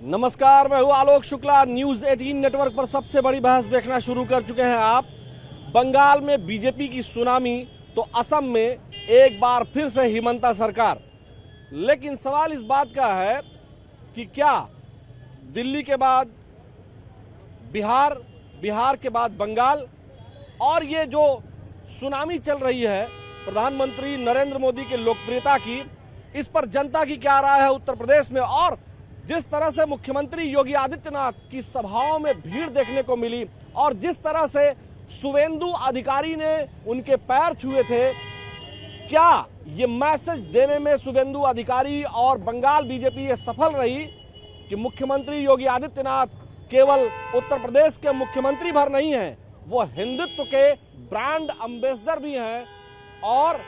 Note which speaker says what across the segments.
Speaker 1: नमस्कार, मैं हूं आलोक शुक्ला। न्यूज 18 नेटवर्क पर सबसे बड़ी बहस देखना शुरू कर चुके हैं आप। बंगाल में बीजेपी की सुनामी तो असम में एक बार फिर से हिमंता सरकार। लेकिन सवाल इस बात का है कि क्या दिल्ली के बाद बिहार के बाद बंगाल और ये जो सुनामी चल रही है प्रधानमंत्री नरेंद्र मोदी के लोकप्रियता की, इस पर जनता की क्या राय है उत्तर प्रदेश में। और जिस तरह से मुख्यमंत्री योगी आदित्यनाथ की सभाओं में भीड़ देखने को मिली और जिस तरह से शुवेंदु अधिकारी ने उनके पैर छुए थे, क्या ये मैसेज देने में शुवेंदु अधिकारी और बंगाल बीजेपी ये सफल रही कि मुख्यमंत्री योगी आदित्यनाथ केवल उत्तर प्रदेश के मुख्यमंत्री भर नहीं हैं, वो हिंदुत्व के ब्रांड एम्बेसडर भी हैं और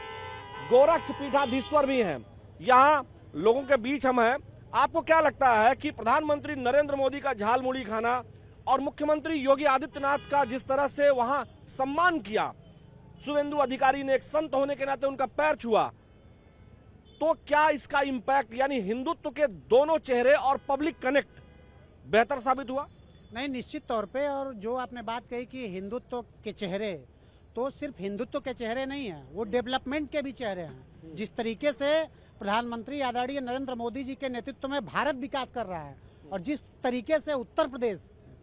Speaker 1: गोरक्ष पीठाधीश्वर भी हैं। यहाँ लोगों के बीच हम हैं। आपको क्या लगता है कि प्रधानमंत्री नरेंद्र मोदी का झालमुड़ी खाना और मुख्यमंत्री योगी आदित्यनाथ का जिस तरह से वहां सम्मान किया, शुवेंदु अधिकारी ने एक संत होने के नाते उनका पैर छुआ, तो क्या इसका इंपैक्ट यानी हिंदुत्व के दोनों चेहरे और पब्लिक कनेक्ट बेहतर साबित हुआ?
Speaker 2: नहीं, निश्चित तौर पे। और जो आपने बात कही कि हिंदुत्व के चेहरे, तो सिर्फ हिंदुत्व के चेहरे नहीं है, वो डेवलपमेंट के भी चेहरे हैं। जिस तरीके से प्रधानमंत्री आदरणीय नरेंद्र मोदी जी के नेतृत्व में भारत विकास कर रहा है और जिस तरीके से उत्तर प्रदेश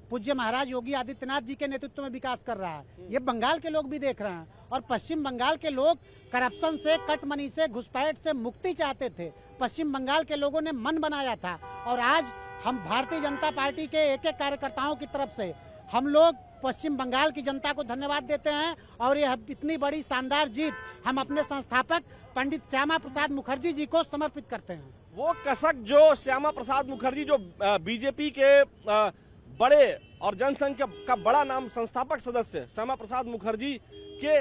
Speaker 2: पूज्य महाराज योगी आदित्यनाथ जी के नेतृत्व में विकास कर रहा है, ये बंगाल के लोग भी देख रहे हैं। और पश्चिम बंगाल के लोग करप्शन से, कटमनी से, घुसपैठ से मुक्ति चाहते थे। पश्चिम बंगाल के लोगों ने मन बनाया था और आज हम भारतीय जनता पार्टी के एक एक कार्यकर्ताओं की तरफ से हम लोग पश्चिम बंगाल की जनता को धन्यवाद देते हैं। और यह इतनी बड़ी शानदार जीत हम अपने संस्थापक पंडित श्यामा प्रसाद मुखर्जी जी को समर्पित करते हैं। वो
Speaker 1: कसक जो श्यामा प्रसाद मुखर्जी, जो बीजेपी के बड़े और जनसंघ का बड़ा नाम संस्थापक सदस्य श्यामा प्रसाद मुखर्जी के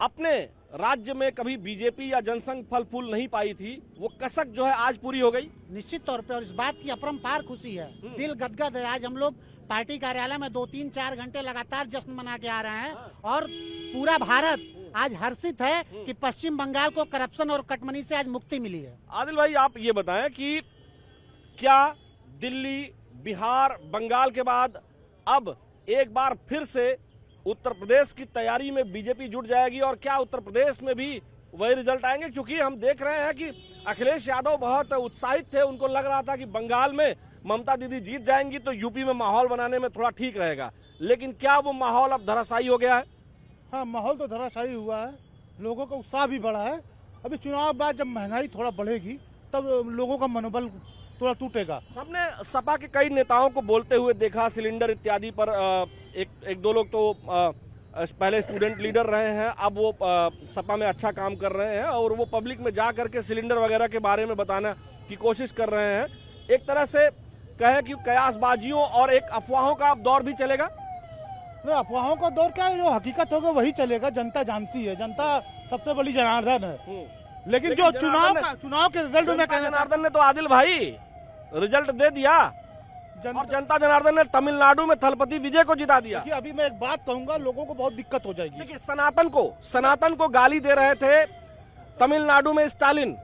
Speaker 1: अपने राज्य में कभी बीजेपी या जनसंघ फल फूल नहीं पाई थी, वो कसक जो है आज पूरी हो गई।
Speaker 2: निश्चित तौर पे, और इस बात की अपरंपार खुशी है, दिल गदगद है। आज हम लोग पार्टी कार्यालय में 2-3-4 घंटे लगातार जश्न मना के आ रहे हैं और पूरा भारत आज हर्षित है कि पश्चिम बंगाल को करप्शन और कटमनी से आज मुक्ति मिली है।
Speaker 1: आदिल भाई, आप ये बताएं कि क्या दिल्ली, बिहार, बंगाल के बाद अब एक बार फिर से उत्तर प्रदेश की तैयारी में बीजेपी जुट जाएगी और क्या उत्तर प्रदेश में भी वही रिजल्ट आएंगे? क्योंकि हम देख रहे हैं कि अखिलेश यादव बहुत उत्साहित थे, उनको लग रहा था कि बंगाल में ममता दीदी जीत जाएंगी तो यूपी में माहौल बनाने में थोड़ा ठीक रहेगा, लेकिन क्या वो माहौल अब धराशायी हो गया है?
Speaker 3: हाँ, माहौल तो धराशायी हुआ है, लोगों का उत्साह भी बढ़ा है। अभी चुनाव बाद जब महंगाई थोड़ा बढ़ेगी तब लोगों का मनोबल थोड़ा टूटेगा।
Speaker 1: हमने सपा के कई नेताओं को बोलते हुए देखा सिलेंडर इत्यादि पर। एक दो लोग तो पहले स्टूडेंट लीडर रहे हैं, अब वो सपा में अच्छा काम कर रहे हैं और वो पब्लिक में जा करके सिलेंडर वगैरह के बारे में बताना की कोशिश कर रहे हैं। एक तरह से कहे कि कयासबाजियों और एक अफवाहों का अब दौर भी चलेगा।
Speaker 3: अफवाहों का दौर क्या है, जो हकीकत होगा वही चलेगा। जनता जानती है, जनता सबसे बड़ी जनार्दन है। लेकिन जो चुनाव के रिजल्ट में
Speaker 1: जनार्दन ने तो आदिल भाई रिजल्ट दे दिया और जनता जनार्दन ने तमिलनाडु में थलपति विजय को जिता दिया।
Speaker 3: अभी मैं एक बात कहूंगा, लोगों को बहुत दिक्कत हो जाएगी।
Speaker 1: देखिए, सनातन को गाली दे रहे थे तमिलनाडु में स्टालिन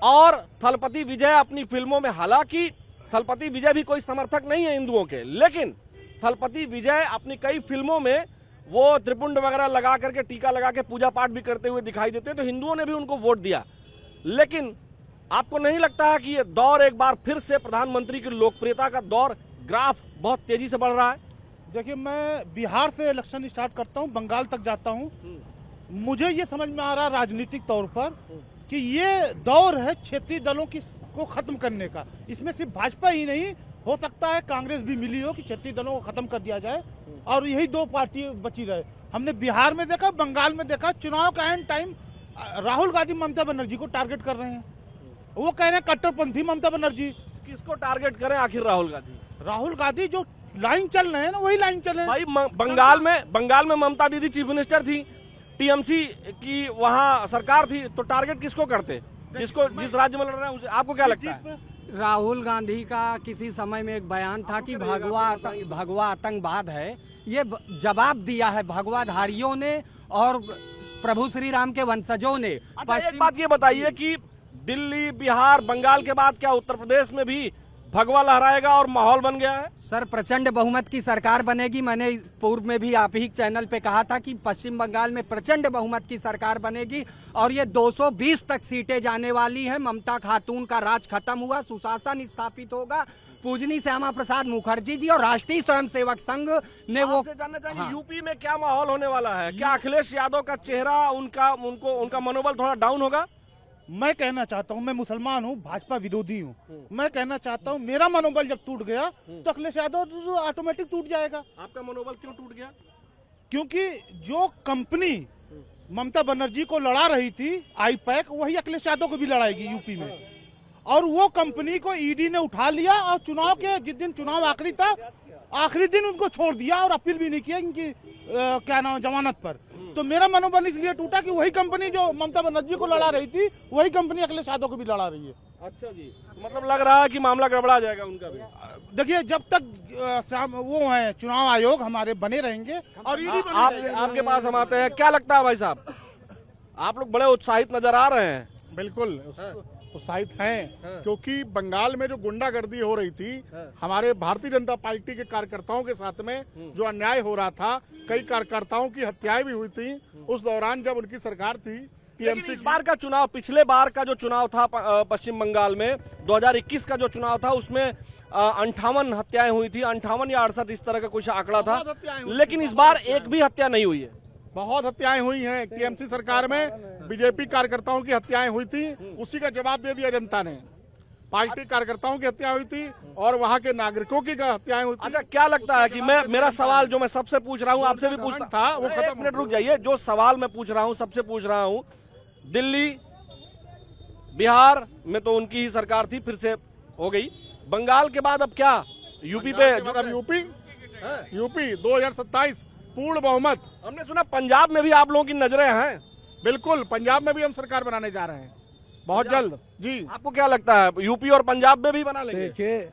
Speaker 1: और थलपति विजय अपनी फिल्मों में, हालांकि थलपति विजय भी कोई समर्थक नहीं है हिंदुओं के, लेकिन थलपति विजय अपनी कई फिल्मों में वो त्रिपुंड वगैरह लगा करके, टीका लगा के पूजा पाठ भी करते हुए दिखाई देते हैं, तो हिंदुओं ने भी उनको वोट दिया। लेकिन आपको नहीं लगता है कि ये दौर एक बार फिर से प्रधानमंत्री की लोकप्रियता का दौर, ग्राफ बहुत तेजी से बढ़ रहा है?
Speaker 3: देखिए, मैं बिहार से इलेक्शन स्टार्ट करता हूँ, बंगाल तक जाता हूँ। मुझे ये समझ में आ रहा है राजनीतिक तौर पर कि ये दौर है क्षेत्रीय दलों को खत्म करने का। इसमें सिर्फ भाजपा ही नहीं, हो सकता है कांग्रेस भी मिली हो कि क्षेत्रीय दलों को खत्म कर दिया जाए और यही दो पार्टी बची रहे। हमने बिहार में देखा, बंगाल में देखा, चुनाव का एंड टाइम राहुल गांधी ममता बनर्जी को टारगेट कर रहे हैं। वो कह रहे हैं कट्टरपंथी ममता बनर्जी।
Speaker 1: किसको टारगेट करें आखिर? राहुल गांधी जो लाइन चल रहे हैं ना, वही लाइन चल रहे हैं भाई। बंगाल में ममता दीदी चीफ मिनिस्टर थी, टीएमसी की वहाँ सरकार थी, तो टारगेट किसको करते? जिस राज्य में लड़ रहे हैं। आपको क्या लगता है?
Speaker 4: राहुल गांधी का किसी समय में एक बयान था कि भगवा आतंकवाद है। ये जवाब दिया है भगवाधारियों ने और प्रभु श्री राम के वंशजों ने।
Speaker 1: अच्छा, एक बात ये बताइए कि दिल्ली, बिहार, बंगाल के बाद क्या उत्तर प्रदेश में भी भगवा लहराएगा और माहौल बन गया है?
Speaker 4: सर प्रचंड बहुमत की सरकार बनेगी। मैंने पूर्व में भी आप ही चैनल पे कहा था कि पश्चिम बंगाल में प्रचंड बहुमत की सरकार बनेगी और ये 220 तक सीटें जाने वाली हैं। ममता खातून का राज खत्म हुआ, सुशासन स्थापित होगा। पूजनी श्यामा प्रसाद मुखर्जी जी और राष्ट्रीय स्वयंसेवक संघ ने वो
Speaker 1: आपसे जानना चाहेंगे यूपी में क्या माहौल होने वाला है? क्या अखिलेश यादव का चेहरा उनका मनोबल थोड़ा डाउन होगा?
Speaker 3: मैं कहना चाहता हूं, मैं मुसलमान हूं, भाजपा विरोधी हूं। मैं कहना चाहता हूं मेरा मनोबल जब टूट गया तो अखिलेश यादव तो ऑटोमेटिक टूट जाएगा।
Speaker 1: आपका मनोबल क्यों टूट गया?
Speaker 3: क्योंकि जो कंपनी ममता बनर्जी को लड़ा रही थी आईपैक, वही अखिलेश यादव को भी लड़ाएगी यूपी में। और वो कंपनी को ईडी ने उठा लिया और चुनाव के जिस दिन चुनाव आखिरी था, आखिरी दिन उनको छोड़ दिया और अपील भी नहीं किया इनकी क्या नाम जमानत पर। तो मेरा मनोबल इसलिए टूटा कि वही कंपनी जो ममता बनर्जी को लड़ा रही थी, वही कंपनी अखिलेश यादव को भी लड़ा रही है।
Speaker 1: अच्छा जी, तो मतलब लग रहा है कि मामला गड़बड़ा जाएगा उनका भी।
Speaker 3: देखिए, जब तक वो है चुनाव आयोग हमारे बने रहेंगे और ईडी
Speaker 1: आपके पास हम आते हैं, क्या लगता है भाई साहब? आप लोग बड़े उत्साहित नजर आ रहे हैं।
Speaker 5: बिल्कुल उत्साहित हैं, क्योंकि बंगाल में जो गुंडागर्दी हो रही थी, हमारे भारतीय जनता पार्टी के कार्यकर्ताओं के साथ में जो अन्याय हो रहा था, कई कार्यकर्ताओं की हत्याएं भी हुई थी उस दौरान जब उनकी सरकार थी टीएमसी।
Speaker 1: इस बार का चुनाव, पिछले बार का जो चुनाव था पश्चिम बंगाल में 2021 का जो चुनाव था, उसमें 58 हत्याएं हुई थी, 58 या 68 इस तरह का कुछ आंकड़ा था। लेकिन इस बार एक भी हत्या नहीं हुई है।
Speaker 5: बहुत हत्याएं हुई हैं। टीएमसी सरकार में बीजेपी कार्यकर्ताओं की हत्याएं हुई थी, उसी का जवाब दे दिया जनता ने। पार्टी कार्यकर्ताओं की हत्या हुई थी और वहां के नागरिकों की हत्याएं हुई थी।
Speaker 1: अच्छा, क्या लगता है कि मेरा सवाल जो मैं सबसे पूछ रहा हूँ, आपसे भी पूछता
Speaker 5: था, वो खत्म।
Speaker 1: एक मिनट रुक जाइए। जो सवाल मैं पूछ रहा हूँ, सबसे पूछ रहा हूँ, दिल्ली बिहार में तो उनकी ही सरकार थी, फिर से हो गई। बंगाल के बाद अब क्या यूपी पे?
Speaker 5: अब यूपी 2027 पूर्ण बहुमत।
Speaker 1: हमने सुना पंजाब में भी आप लोगों की नजरें हैं।
Speaker 5: बिल्कुल, पंजाब में भी हम सरकार बनाने जा रहे हैं बहुत जल्द जी।
Speaker 1: आपको क्या लगता है, यूपी और पंजाब में भी बना लेंगे?
Speaker 6: देखिए,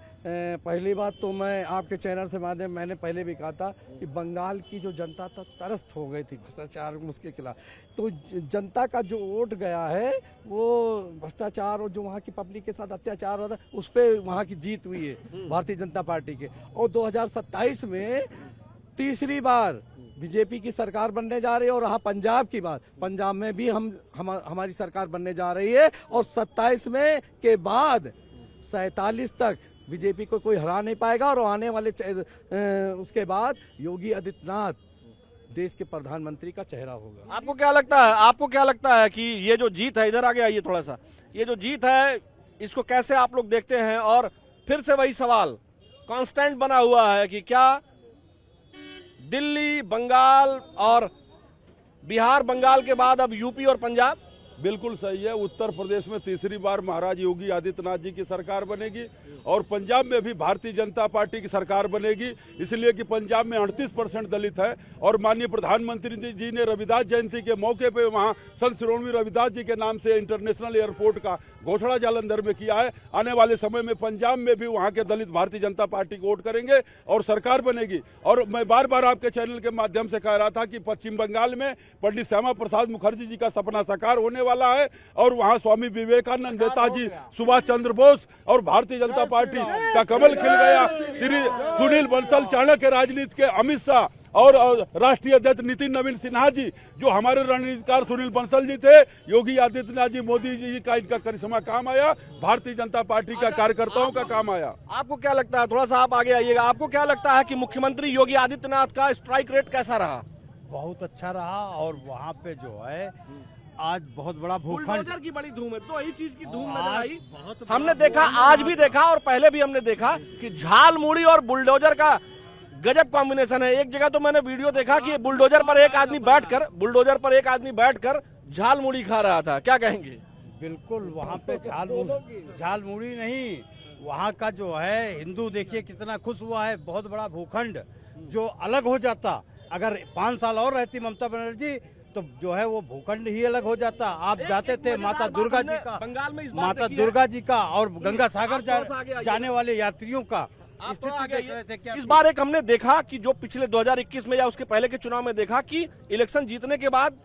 Speaker 6: पहली बात तो मैं आपके चैनल से माध्यम मैंने पहले भी कहा था कि बंगाल की जो जनता था त्रस्त हो गई थी भ्रष्टाचार उसके खिलाफ। तो जनता का जो वोट गया है वो भ्रष्टाचार और जो वहाँ की पब्लिक के साथ अत्याचार होता है उस पर वहाँ की जीत हुई है भारतीय जनता पार्टी के। और 2027 में तीसरी बार बीजेपी की सरकार बनने जा रही है। और हाँ, पंजाब की बात, पंजाब में भी हमारी सरकार बनने जा रही है। और 27 में के बाद 47 तक बीजेपी को कोई हरा नहीं पाएगा। और आने वाले उसके बाद योगी आदित्यनाथ देश के प्रधानमंत्री का चेहरा होगा।
Speaker 1: आपको क्या लगता है कि ये जो जीत है, इधर आगे आइए थोड़ा सा, ये जो जीत है इसको कैसे आप लोग देखते हैं? और फिर से वही सवाल कांस्टेंट बना हुआ है कि क्या दिल्ली, बंगाल और बिहार, बंगाल के बाद अब यूपी और पंजाब?
Speaker 7: बिल्कुल सही है। उत्तर प्रदेश में तीसरी बार महाराज योगी आदित्यनाथ जी की सरकार बनेगी और पंजाब में भी भारतीय जनता पार्टी की सरकार बनेगी, इसलिए कि पंजाब में 38% दलित है। और माननीय प्रधानमंत्री जी ने रविदास जयंती के मौके पे वहाँ संत श्रोमणी रविदास जी के नाम से इंटरनेशनल एयरपोर्ट का घोषणा जालंधर में किया है। आने वाले समय में पंजाब में भी वहाँ के दलित भारतीय जनता पार्टी को वोट करेंगे और सरकार बनेगी। और मैं बार बार आपके चैनल के माध्यम से कह रहा था कि पश्चिम बंगाल में पंडित श्यामा प्रसाद मुखर्जी जी का सपना साकार होने वाला है और वहाँ स्वामी विवेकानंद, नेताजी सुभाष चंद्र बोस और भारतीय जनता पार्टी का कमल खिल गया। श्री सुनील बंसल, चाणक्य राजनीति के अमित शाह और राष्ट्रीय अध्यक्ष नितिन नवीन सिन्हा जी, जो हमारे रणनीतिकार सुनील बंसल जी थे, योगी आदित्यनाथ जी, मोदी जी का इनका करिश्मा काम आया, भारतीय जनता पार्टी का कार्यकर्ताओं का काम आया।
Speaker 1: आपको क्या लगता है, थोड़ा सा आप आगे आइएगा, आपको क्या लगता है कि मुख्यमंत्री योगी आदित्यनाथ का स्ट्राइक रेट कैसा रहा?
Speaker 8: बहुत अच्छा रहा। और वहाँ पे जो है आज बहुत बड़ा भूखंड
Speaker 1: बुलडोजर की बड़ी धूम है, तो यही चीज की धूम नजर आई। हमने देखा, आज भी देखा और पहले भी हमने देखा कि झालमुड़ी और बुलडोजर का गजब कॉम्बिनेशन है। एक जगह तो मैंने वीडियो देखा कि बुलडोजर पर एक आदमी बैठकर झालमुड़ी खा रहा था। क्या कहेंगे?
Speaker 8: बिल्कुल, वहाँ पे झालमुड़ी नहीं, वहाँ का जो है हिंदू देखिए कितना खुश हुआ है। बहुत बड़ा भूखंड जो अलग हो जाता, अगर 5 साल और रहती ममता बनर्जी तो जो है वो भूखंड ही अलग हो जाता। आप जाते थे माता दुर्गा जी का,
Speaker 1: बंगाल में
Speaker 8: माता दुर्गा जी का और गंगा सागर जाने वाले यात्रियों का
Speaker 1: इस बार एक हमने देखा कि जो पिछले 2021 में या उसके पहले के चुनाव में देखा कि इलेक्शन जीतने के बाद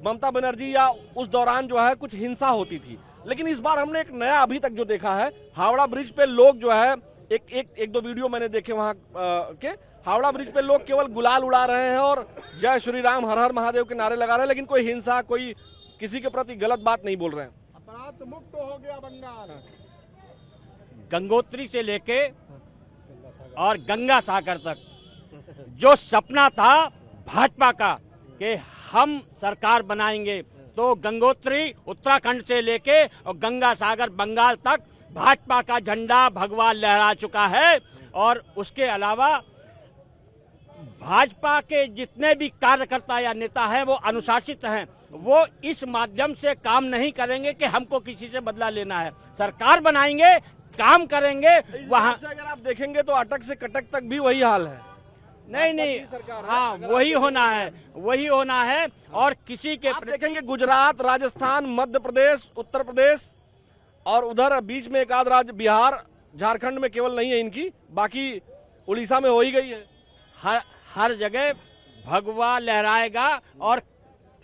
Speaker 1: ममता बनर्जी या उस दौरान जो है कुछ हिंसा होती थी। लेकिन इस बार हमने एक नया अभी तक जो देखा है, हावड़ा ब्रिज पे लोग जो है एक दो वीडियो मैंने देखे वहां के हावड़ा ब्रिज पे लोग केवल गुलाल उड़ा रहे हैं और जय श्री राम हर हर महादेव के नारे लगा रहे हैं, लेकिन कोई हिंसा, कोई किसी के प्रति गलत बात नहीं बोल रहे हैं।
Speaker 5: अपराध मुक्त हो गया बंगाल।
Speaker 9: गंगोत्री से लेके और गंगा सागर तक जो सपना था भाजपा का कि हम सरकार बनाएंगे, तो गंगोत्री उत्तराखंड से लेके और गंगा सागर बंगाल तक भाजपा का झंडा भगवा लहरा चुका है। और उसके अलावा भाजपा के जितने भी कार्यकर्ता या नेता हैं वो अनुशासित हैं, वो इस माध्यम से काम नहीं करेंगे कि हमको किसी से बदला लेना है। सरकार बनाएंगे, काम करेंगे। वहाँ
Speaker 1: से अगर आप देखेंगे तो अटक से कटक तक भी वही हाल है।
Speaker 9: नहीं, हाँ वही होना है। और किसी के
Speaker 1: आप देखेंगे गुजरात, राजस्थान, मध्य प्रदेश, उत्तर प्रदेश और उधर बीच में एक आध राज्य बिहार, झारखंड में केवल नहीं है इनकी, बाकी उड़ीसा में हो ही गई है।
Speaker 9: हर जगह भगवा लहराएगा और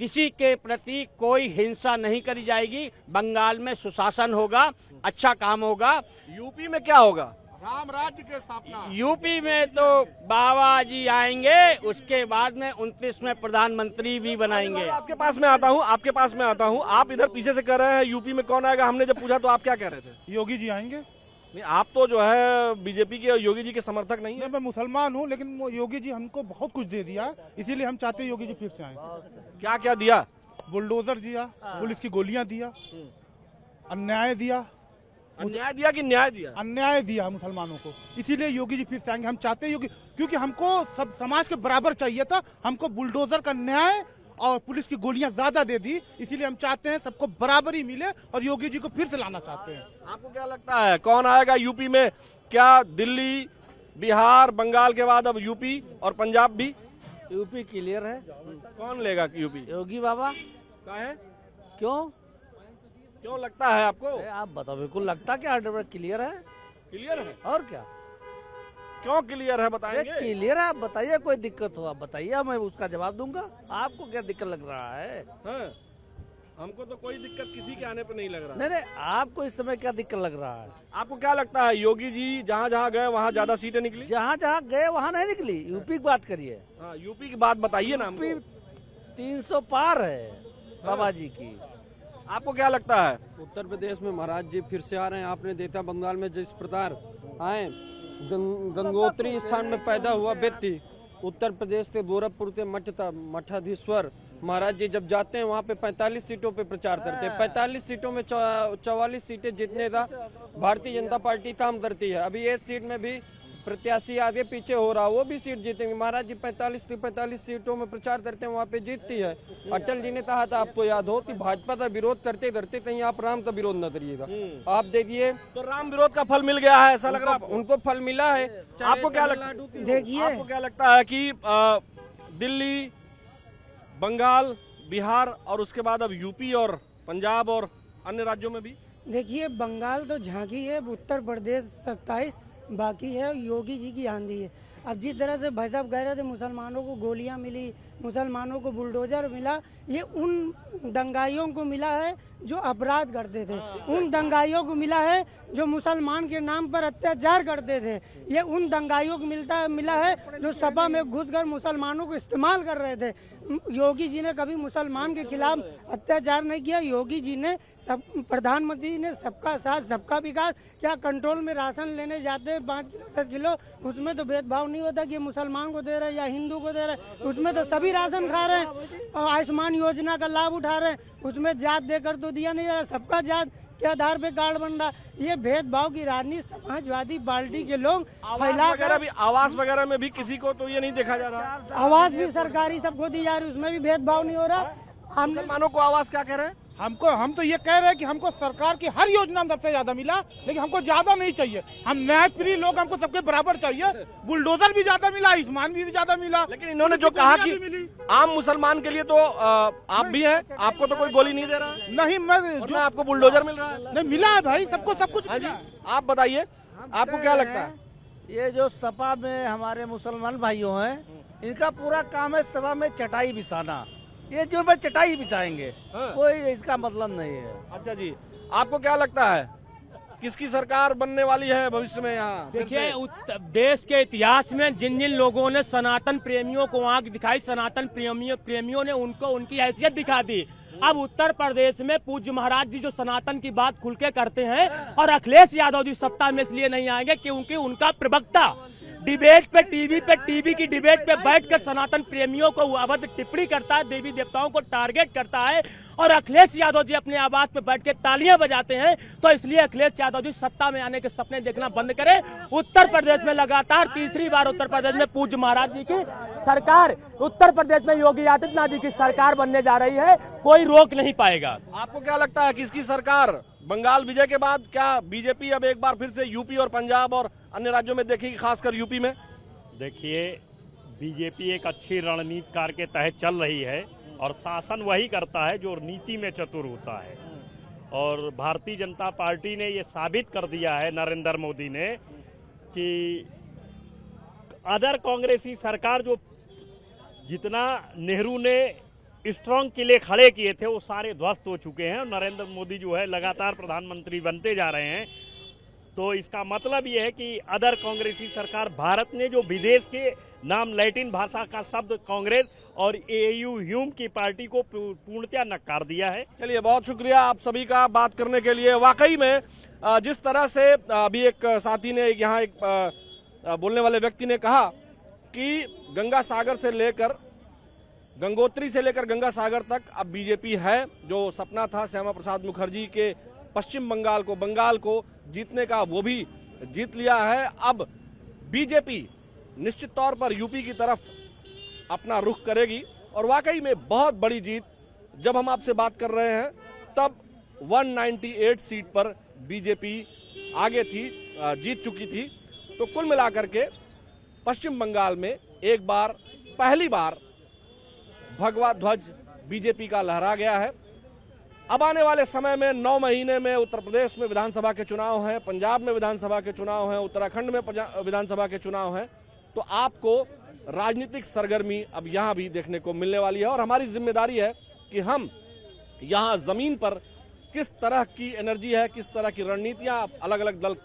Speaker 9: किसी के प्रति कोई हिंसा नहीं करी जाएगी। बंगाल में सुशासन होगा, अच्छा काम होगा।
Speaker 1: यूपी में क्या होगा?
Speaker 5: राम राज्य की स्थापना।
Speaker 9: यूपी में तो बाबा जी आएंगे, उसके बाद में 29 में प्रधानमंत्री भी बनाएंगे।
Speaker 1: आपके पास में आता हूँ, आप इधर पीछे से कह रहे हैं यूपी में कौन आएगा। हमने जब पूछा तो आप क्या कह रहे थे?
Speaker 3: योगी जी आएंगे।
Speaker 1: नहीं, आप तो जो है बीजेपी के योगी जी के समर्थक नहीं है।
Speaker 3: मैं मुसलमान हूँ, लेकिन योगी जी हमको बहुत कुछ दे दिया, इसीलिए हम चाहते हैं योगी जी फिर से आए।
Speaker 1: क्या क्या दिया?
Speaker 3: बुलडोजर दिया, पुलिस की गोलियां दिया, अन्याय दिया।
Speaker 1: अन्याय दिया कि न्याय दिया?
Speaker 3: अन्याय दिया मुसलमानों को, इसीलिए योगी जी फिर से आएंगे। हम चाहते हैं योगी, क्योंकि हमको सब समाज के बराबर चाहिए था। हमको बुलडोजर का न्याय और पुलिस की गोलियां ज्यादा दे दी, इसीलिए हम चाहते हैं सबको बराबरी मिले और योगी जी को फिर से लाना चाहते हैं।
Speaker 1: आपको क्या लगता है कौन आएगा यूपी में? क्या दिल्ली, बिहार, बंगाल के बाद अब यूपी और पंजाब भी?
Speaker 6: यूपी क्लियर है।
Speaker 1: कौन लेगा यूपी?
Speaker 6: योगी बाबा।
Speaker 1: क्या है?
Speaker 6: क्यों
Speaker 1: लगता है आपको?
Speaker 6: आप बताओ। बिल्कुल लगता क्या 100% क्लियर है।
Speaker 1: क्लियर है।
Speaker 6: और क्या?
Speaker 1: क्यों क्लियर है बताएंगे?
Speaker 6: क्लियर है। आप बताइए, कोई दिक्कत हो आप बताइए, मैं उसका जवाब दूंगा। आपको क्या दिक्कत लग रहा है?
Speaker 1: हाँ? हमको तो कोई दिक्कत किसी के आने पे नहीं लग रहा।
Speaker 6: नहीं, आपको इस समय क्या दिक्कत लग रहा है?
Speaker 1: आपको क्या लगता है योगी जी जहाँ जहाँ गए वहाँ ज्यादा सीटें निकली?
Speaker 6: जहाँ जहाँ गए वहाँ नहीं निकली। यूपी की बात करिए।
Speaker 1: हाँ, यूपी की बात बताइए ना हमको।
Speaker 6: 300 पार है बाबा जी की।
Speaker 1: आपको क्या लगता है?
Speaker 10: उत्तर प्रदेश में महाराज जी फिर से आ रहे हैं। आपने देखा बंगाल में जिस प्रकार आए, गंगोत्री स्थान में पैदा हुआ व्यक्ति, उत्तर प्रदेश के गोरखपुर के मठाधीश्वर महाराज जी जब जाते हैं वहाँ पे 45 सीटों पे प्रचार करते हैं। 45 सीटों में 44 सीटें जीतने का भारतीय जनता पार्टी काम करती है। अभी एक सीट में भी प्रत्याशी आगे पीछे हो रहा, वो भी सीट जीतेंगे। महाराज जी 45 सीटों में प्रचार करते हैं, वहाँ पे जीतती है। अटल जी ने कहा था, आपको याद हो, कि भाजपा का विरोध करते करते कहीं आप राम का विरोध न करिएगा। आप देखिए
Speaker 1: तो राम विरोध का फल मिल गया है, ऐसा लग रहा है?
Speaker 10: उनको फल मिला है।
Speaker 1: आपको क्या लगता है? देखिए, आपको क्या लगता है कि दिल्ली, बंगाल, बिहार और उसके बाद अब यूपी और पंजाब और अन्य राज्यों में भी?
Speaker 11: देखिए, बंगाल तो झांकी है, उत्तर प्रदेश 27, बाकी है योगी जी की आंधी है। अब जिस तरह से भाई साहब कह रहे थे मुसलमानों को गोलियां मिली, मुसलमानों को बुलडोजर मिला, ये उन दंगाइयों को मिला है जो अपराध करते थे, उन दंगाइयों को मिला है जो मुसलमान के नाम पर अत्याचार करते थे। ये उन दंगाइयों को मिला है जो सभा में घुसकर मुसलमानों को इस्तेमाल कर रहे थे। योगी जी ने कभी मुसलमान के खिलाफ अत्याचार नहीं किया। योगी जी ने प्रधानमंत्री ने सबका साथ सबका विकास, क्या कंट्रोल में राशन लेने जाते हैं 5 किलो 10 किलो, उसमें तो भेदभाव नहीं होता कि मुसलमान को दे रहे हैं या हिंदू को दे रहे हैं, उसमें तो सभी राशन खा रहे हैं और आयुष्मान योजना का लाभ उठा रहे हैं। उसमें जात देकर तो दिया नहीं जा रहा, सबका जात के आधार पे कार्ड बन रहा। ये भेदभाव की राजनीति समाजवादी पार्टी के लोग
Speaker 1: आवास वगैरह में भी किसी को तो ये नहीं देखा जा रहा।
Speaker 11: आवास भी सरकारी सबको दी जा रही, उसमें भी भेदभाव नहीं हो रहा।
Speaker 1: मुसलमानों को आवास क्या कह रहे हैं?
Speaker 3: हम तो ये कह रहे हैं कि हमको सरकार की हर योजना में सबसे ज्यादा मिला, लेकिन हमको ज्यादा नहीं चाहिए। हम न्यायप्रिय लोग, हमको सबके बराबर चाहिए। बुलडोजर भी ज्यादा मिला, आयुष्मान भी ज्यादा मिला।
Speaker 1: लेकिन इन्होंने जो कहा कि आम मुसलमान के लिए तो आप भी हैं, आपको तो कोई गोली नहीं दे रहा?
Speaker 3: नहीं, मैं
Speaker 1: आपको बुलडोजर मिल रहा है?
Speaker 3: नहीं मिला है भाई, सबको सब कुछ।
Speaker 1: आप बताइए, आपको क्या लगता है?
Speaker 6: ये जो सपा में हमारे मुसलमान भाइयों हैं, इनका पूरा काम है सभा में चटाई बिछाना। ये जो में चटाई बिछाएंगे, कोई इसका मतलब नहीं है।
Speaker 1: अच्छा जी, आपको क्या लगता है किसकी सरकार बनने वाली है भविष्य में यहाँ?
Speaker 9: देखिए, देश के इतिहास में जिन जिन लोगों ने सनातन प्रेमियों को आंख दिखाई, सनातन प्रेमियों ने उनको उनकी हैसियत दिखा दी। अब उत्तर प्रदेश में पूज्य महाराज जी जो सनातन की बात खुल के करते हैं, और अखिलेश यादव जी सत्ता में इसलिए नहीं आएंगे क्योंकि उनका प्रवक्ता डिबेट पे टीवी की डिबेट पे बैठकर सनातन प्रेमियों को अवध टिप्पणी करता है, देवी देवताओं को टारगेट करता है, और अखिलेश यादव जी अपने आवाज पे बैठ के तालियां बजाते हैं। तो इसलिए अखिलेश यादव जी सत्ता में आने के सपने देखना बंद करें। उत्तर प्रदेश में लगातार तीसरी बार उत्तर प्रदेश में पूज्य महाराज जी की सरकार, उत्तर प्रदेश में योगी आदित्यनाथ जी की सरकार बनने जा रही है, कोई रोक नहीं पाएगा।
Speaker 1: आपको क्या लगता है किसकी सरकार? बंगाल विजय के बाद क्या बीजेपी अब एक बार फिर से यूपी और पंजाब और अन्य राज्यों में देखेगी, खासकर यूपी में?
Speaker 9: देखिए, बीजेपी एक अच्छी रणनीतिकार के तहत चल रही है, और शासन वही करता है जो नीति में चतुर होता है। और भारतीय जनता पार्टी ने ये साबित कर दिया है, नरेंद्र मोदी ने, कि अदर कांग्रेसी सरकार जो जितना नेहरू ने स्ट्रॉन्ग किले खड़े किए थे वो सारे ध्वस्त हो चुके हैं। नरेंद्र मोदी जो है लगातार प्रधानमंत्री बनते जा रहे हैं। तो इसका मतलब ये है कि अदर कांग्रेसी सरकार, भारत ने जो विदेश के नाम लैटिन भाषा का शब्द कांग्रेस और एयू ह्यूम की पार्टी को पूर्णतया नकार दिया है।
Speaker 1: चलिए, बहुत शुक्रिया आप सभी का बात करने के लिए। वाकई में जिस तरह से अभी एक साथी ने, यहाँ एक बोलने वाले व्यक्ति ने कहा कि गंगा सागर से लेकर, गंगोत्री से लेकर गंगा सागर तक अब बीजेपी है। जो सपना था श्यामा प्रसाद मुखर्जी के पश्चिम बंगाल को जीतने का, वो भी जीत लिया है। अब बीजेपी निश्चित तौर पर यूपी की तरफ अपना रुख करेगी, और वाकई में बहुत बड़ी जीत। जब हम आपसे बात कर रहे हैं तब 198 सीट पर बीजेपी आगे थी, जीत चुकी थी। तो कुल मिलाकर के पश्चिम बंगाल में एक बार, पहली बार भगवा ध्वज बीजेपी का लहरा गया है। अब आने वाले समय में 9 महीने में उत्तर प्रदेश में विधानसभा के चुनाव हैं, पंजाब में विधानसभा के चुनाव हैं, उत्तराखंड में विधानसभा के चुनाव हैं। तो आपको राजनीतिक सरगर्मी अब यहाँ भी देखने को मिलने वाली है, और हमारी जिम्मेदारी है कि हम यहाँ जमीन पर किस तरह की एनर्जी है, किस तरह की रणनीतियाँ अलग अलग दल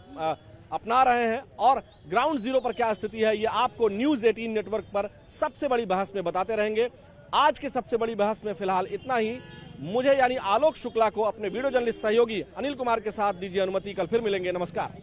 Speaker 1: अपना रहे हैं, और ग्राउंड जीरो पर क्या स्थिति है, ये आपको न्यूज़ 18 नेटवर्क पर सबसे बड़ी बहस में बताते रहेंगे। आज की सबसे बड़ी बहस में फिलहाल इतना ही। मुझे यानी आलोक शुक्ला को अपने वीडियो जर्नलिस्ट सहयोगी अनिल कुमार के साथ दीजिए अनुमति। कल फिर मिलेंगे। नमस्कार।